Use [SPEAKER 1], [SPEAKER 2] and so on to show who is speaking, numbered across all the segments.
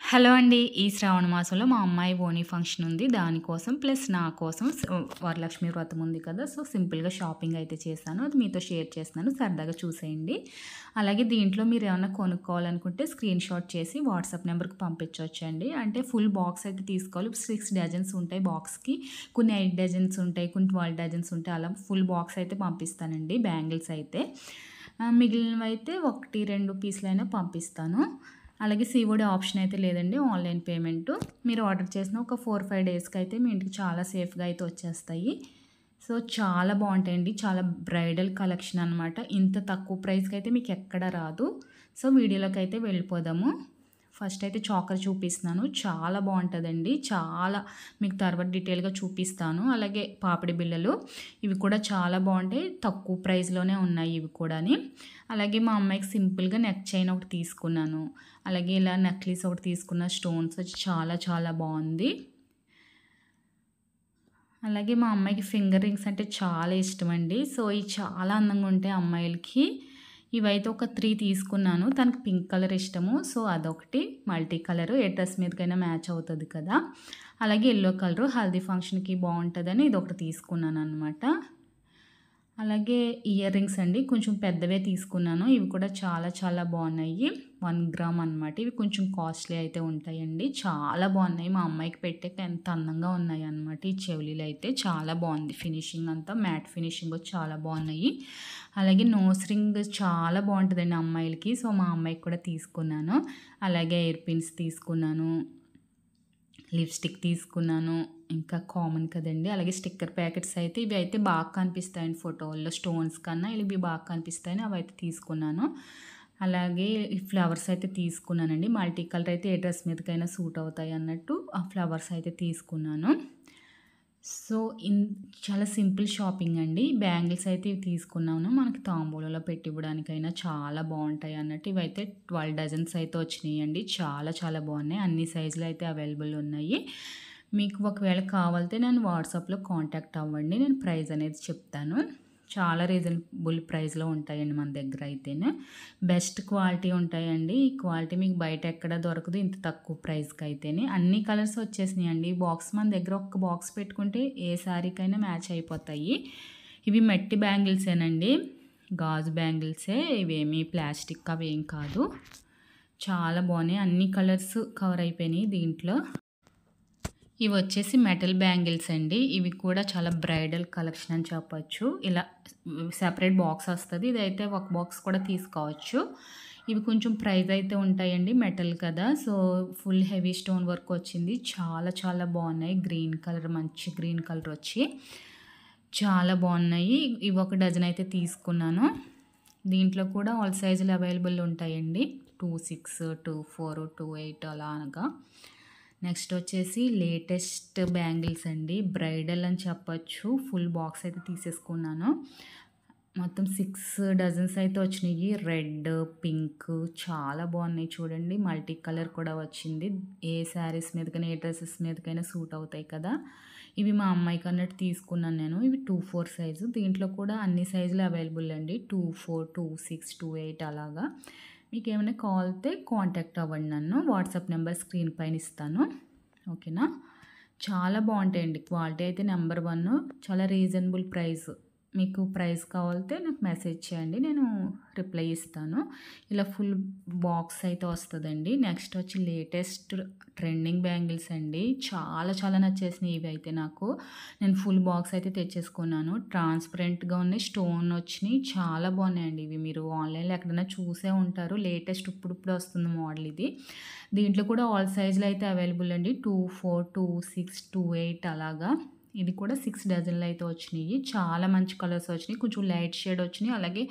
[SPEAKER 1] Hello అండి. ఈ శ్రావణ మాసంలో మా అమ్మాయి ఓణీ ఫంక్షన్ ఉంది. దానికోసం ప్లస్ నా కోసం వరలక్ష్మి వ్రతం ఉంది కదా! సో, సింపుల్‌గా షాపింగ్ అయితే చేశాను. అది మీతో షేర్ చేస్తున్నాను. సరదాగా చూసేయండి. అలాగే దీంట్లో మీరేమన్నా కొనుక్కోవాలనుకుంటే స్క్రీన్ షాట్ చేసి వాట్సాప్ నెంబర్‌కి పంపించొచ్చండి. అంటే ఫుల్ బాక్స్ అయితే తీసుకోవాలి. 6 డజన్స్ ఉంటాయి బాక్స్‌కి. కొన్ని 8 డజన్స్ ఉంటాయి. కొన్ని 12 డజన్స్ ఉంటాయి. అలా ఫుల్ బాక్స్ అయితే పంపిస్తానండి బ్యాంగిల్స్ అయితే. మిగిలినవైతే 1, 2 పీసులైనా పంపిస్తాను. అలాగే సీఓడీ ఆప్షన్ అయితే లేదండి. Online payment. మీరు ఆర్డర్ చేసిన ఒక 4, 5 డేస్‌కి అయితే మీ ఇంటికి చాలా సేఫ్‌గా అయితే వచ్చేస్తాయి. సో, చాలా బావుంటాయండి. చాలా బ్రైడల్ కలెక్షన్ అనమాట. ఇంత తక్కువ ప్రైస్‌కి అయితే మీకు ఎక్కడ రాదు. సో, వీడియోలోకైతే వెళ్ళిపోదాము. ఫస్ట్ అయితే చాకర్ చూపిస్తున్నాను. చాలా బావుంటదండి. చాలా మీకు తర్వాత డీటెయిల్‌గా చూపిస్తాను. అలాగే పాపిడి బిళ్ళలు ఇవి కూడా చాలా బావుంటాయి. తక్కువ ప్రైస్‌లోనే ఉన్నాయి ఇవి కూడాని. అలాగే మా అమ్మాయికి సింపుల్‌గా నెక్ చైన్ ఒకటి తీసుకున్నాను. అలాగే ఇలా నెక్లెస్ ఒకటి తీసుకున్న స్టోన్స్ వచ్చి చాలా చాలా బావుంది. అలాగే మా అమ్మాయికి ఫింగర్ రింగ్స్ అంటే చాలా ఇష్టమండి. సో, ఇవి చాలా అందంగా ఉంటాయి అమ్మాయిలకి. ఇవైతే ఒక 3 తీసుకున్నాను. తనకి పింక్ కలర్ ఇష్టము. సో, అదొకటి మల్టీ కలరు ఏ డ్రెస్ మీదకైనా మ్యాచ్ అవుతది కదా! అలాగే యెల్లో కలరు హల్దీ ఫంక్షన్‌కి బావుంటదని ఇదొకటి తీసుకున్నాననమాట. అలాగే ఇయర్ రింగ్స్ అండి. కొంచెం పెద్దవే తీసుకున్నాను. ఇవి కూడా చాలా చాలా బావున్నాయి. 1 గ్రామ్ అనమాట. ఇవి కొంచెం కాస్ట్‌లీ అయితే ఉంటాయండి. చాలా బావున్నాయి. మా అమ్మాయికి పెట్టాక ఎంత అందంగా ఉన్నాయన్నమాట. ఈ చెవులీలైతే చాలా బావుంది. ఫినిషింగ్ అంతా మ్యాట్ ఫినిషింగ్ వచ్చి చాలా బావున్నాయి. అలాగే నోస్ రింగ్ చాలా బావుంటదండి అమ్మాయిలకి. సో, మా అమ్మాయికి కూడా తీసుకున్నాను. అలాగే ఎయిర్ పిన్స్ తీసుకున్నాను. లిప్‌స్టిక్ తీసుకున్నాను. ఇంకా కామన్ కదండీ! అలాగే స్టిక్కర్ ప్యాకెట్స్ అయితే ఇవి అయితే బాగా కనిపిస్తాయండి ఫోటోల్లో. స్టోన్స్ కన్నా ఇవి బాగా కనిపిస్తాయని అవైతే తీసుకున్నాను. అలాగే ఈ ఫ్లవర్స్ అయితే తీసుకున్నానండి. మల్టీ కలర్ అయితే ఏ డ్రెస్ మీదకైనా సూట్ అవుతాయి అన్నట్టు ఆ ఫ్లవర్స్ అయితే తీసుకున్నాను. సో, చాలా సింపుల్ షాపింగ్ అండి. బ్యాంగిల్స్ అయితే ఇవి తీసుకున్నాను. మనకి తాంబూలంలో పెట్టివ్వడానికైనా చాలా బావుంటాయి అన్నట్టు ఇవైతే 12 డజన్స్ అయితే వచ్చినాయండి. చాలా చాలా బావున్నాయి. అన్ని సైజులు అయితే అవైలబుల్ ఉన్నాయి. మీకు ఒకవేళ కావాలితే నన్ను వాట్సాప్‌లో కాంటాక్ట్ అవ్వండి. నేను ప్రైస్ అనేది చెప్తాను. చాలా రీజనబుల్ ప్రైస్‌లో ఉంటాయండి మన దగ్గర అయితేను. బెస్ట్ క్వాలిటీ ఉంటాయండి. ఈ క్వాలిటీ మీకు బయట ఎక్కడ దొరకదు ఇంత తక్కువ ప్రైస్‌కైతేనే. అన్ని కలర్స్ వచ్చేసినాయండి. ఈ బాక్స్ మన దగ్గర ఒక్క బాక్స్ పెట్టుకుంటే ఏ శారీకైనా మ్యాచ్ అయిపోతాయి. ఇవి మట్టి బ్యాంగిల్సేనండి. గాజు బ్యాంగిల్సే. ఇవేమీ ప్లాస్టిక్ అవేం కాదు. చాలా బావున్నాయి. అన్ని కలర్స్ కవర్ అయిపోయినాయి దీంట్లో. ఇవొచ్చేసి మెటల్ బ్యాంగిల్స్ అండి. ఇవి కూడా చాలా బ్రైడల్ కలెక్షన్ అని చెప్పొచ్చు. ఇలా సెపరేట్ బాక్స్ వస్తది. ఇదైతే ఒక బాక్స్ కూడా తీసుకోవచ్చు. ఇవి కొంచెం ప్రైస్ అయితే ఉంటాయండి. మెటల్ కదా! So, full heavy stone work వచ్చింది. చాలా చాలా బావున్నాయి. గ్రీన్ కలర్ మంచి గ్రీన్ కలర్ వచ్చి చాలా బావున్నాయి. ఇవి ఒక డజన్ అయితే తీసుకున్నాను. దీంట్లో కూడా ఆల్ సైజులు అవైలబుల్ ఉంటాయండి. 2, 6, 2, 4, 2, 8 అలాగా. నెక్స్ట్ వచ్చేసి లేటెస్ట్ బ్యాంగిల్స్ అండి. బ్రైడల్ అని చెప్పొచ్చు. ఫుల్ బాక్స్ అయితే తీసేసుకున్నాను. మొత్తం 6 డజన్స్ అయితే వచ్చినాయి. రెడ్, పింక్ చాలా బాగున్నాయి చూడండి. మల్టీ కలర్ కూడా వచ్చింది. ఏ శారీస్ మీదకైనా, ఏ డ్రెసెస్ మీదకైనా సూట్ అవుతాయి కదా! ఇవి మా అమ్మాయికి అన్నట్టు తీసుకున్నాను నేను. ఇవి 2, 4 సైజు. దీంట్లో కూడా అన్ని సైజులు అవైలబుల్ అండి. 2, 4, 2, 6, 2, 8 అలాగా. మీకేమైనా కావాలితే కాంటాక్ట్ అవ్వండి నన్ను. వాట్సాప్ నెంబర్ స్క్రీన్ పైన ఇస్తాను. ఓకేనా? చాలా బావుంటాయండి. క్వాలిటీ అయితే నంబర్ 1. చాలా రీజనబుల్ ప్రైస్. మీకు ప్రైస్ కావాలితే నాకు మెసేజ్ చేయండి. నేను రిప్లై ఇస్తాను. ఇలా ఫుల్ బాక్స్ అయితే వస్తదండి. నెక్స్ట్ వచ్చి లేటెస్ట్ ట్రెండింగ్ బ్యాంగిల్స్ అండి. చాలా చాలా నచ్చేసినాయి ఇవైతే నాకు. నేను ఫుల్ బాక్స్ అయితే తెచ్చేసుకున్నాను. ట్రాన్స్‌పరెంట్‌గా ఉన్నాయి. స్టోన్ వచ్చినియి. చాలా బాగున్నాయండి ఇవి. మీరు ఆన్‌లైన్‌లో ఎక్కడైనా చూసే ఉంటారు. లేటెస్ట్ ఇప్పుడిప్పుడే వస్తుంది మోడల్ ఇది. దీంట్లో కూడా ఆల్ సైజులు అయితే అవైలబుల్ అండి. 2, 4, 2, 6, 2, 8 అలాగా. ఇది కూడా 6 డజన్లు అయితే వచ్చినాయి. చాలా మంచి కలర్స్ వచ్చినాయి. కొంచెం లైట్ షేడ్ వచ్చినాయి. అలాగే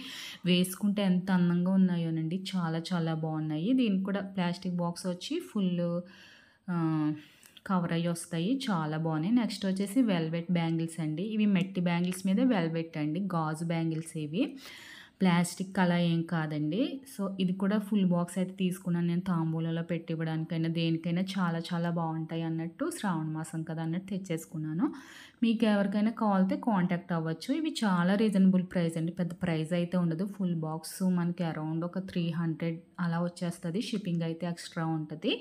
[SPEAKER 1] వేసుకుంటే ఎంత అందంగా ఉన్నాయోనండి. చాలా చాలా బాగున్నాయి. దీనికి కూడా ప్లాస్టిక్ బాక్స్ వచ్చి ఫుల్ కవర్ అయ్యి వస్తాయి. చాలా బాగున్నాయి. నెక్స్ట్ వచ్చేసి వెల్వెట్ బ్యాంగిల్స్ అండి. ఇవి మట్టి బ్యాంగిల్స్ మీద వెల్వెట్ అండి. గాజు బ్యాంగిల్స్ ఇవి. ప్లాస్టిక్ అలా ఏం కాదండి. సో, ఇది కూడా ఫుల్ బాక్స్ అయితే తీసుకున్నాను నేను తాంబూలంలో పెట్టివ్వడానికైనా, దేనికైనా చాలా చాలా బావుంటాయి అన్నట్టు శ్రావణ మాసం కదా అన్నట్టు తెచ్చేసుకున్నాను. మీకెవరికైనా కావాలితే కాంటాక్ట్ అవ్వచ్చు. ఇవి చాలా రీజనబుల్ ప్రైస్ అండి. పెద్ద ప్రైస్ అయితే ఉండదు. ఫుల్ బాక్స్ మనకి అరౌండ్ ఒక 300 అలా వచ్చేస్తది. షిప్పింగ్ అయితే ఎక్స్‌ట్రా ఉంటది.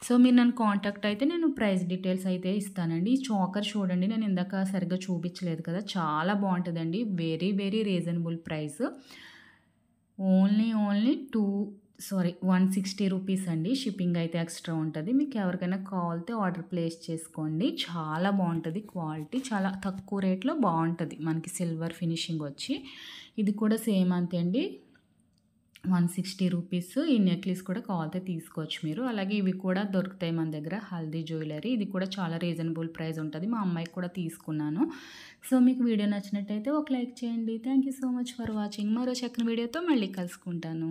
[SPEAKER 1] సో, మీరు నన్ను కాంటాక్ట్ అయితే నేను ప్రైస్ డీటెయిల్స్ అయితే ఇస్తానండి. ఈ చాకర్ చూడండి నేను ఇందాక సరిగ్గా చూపించలేదు కదా! చాలా బావుంటదండి. Very very reasonable price. Only 160 rupees అండి. షిప్పింగ్ అయితే ఎక్స్‌ట్రా ఉంటది. మీకు ఎవరికైనా కావాలితే ఆర్డర్ ప్లేస్ చేసుకోండి. చాలా బావుంటది క్వాలిటీ. చాలా తక్కువ రేట్‌లో బావుంటది. మనకి సిల్వర్ ఫినిషింగ్ వచ్చి. ఇది కూడా సేమ్ అంతే అండి. 160 రూపీస్. ఈ నెక్లెస్ కూడా కావాలితే తీసుకోవచ్చు మీరు. అలాగే ఇవి కూడా దొరుకుతాయి మన దగ్గర హల్దీ జ్యువెలరీ. ఇది కూడా చాలా రీజనబుల్ ప్రైస్ ఉంటది. మా అమ్మాయికి కూడా తీసుకున్నాను. సో, మీకు వీడియో నచ్చినట్టయితే ఒక లైక్ చేయండి. Thank you so much for watching. మరో చక్కని వీడియోతో మళ్ళీ కలుసుకుంటాను.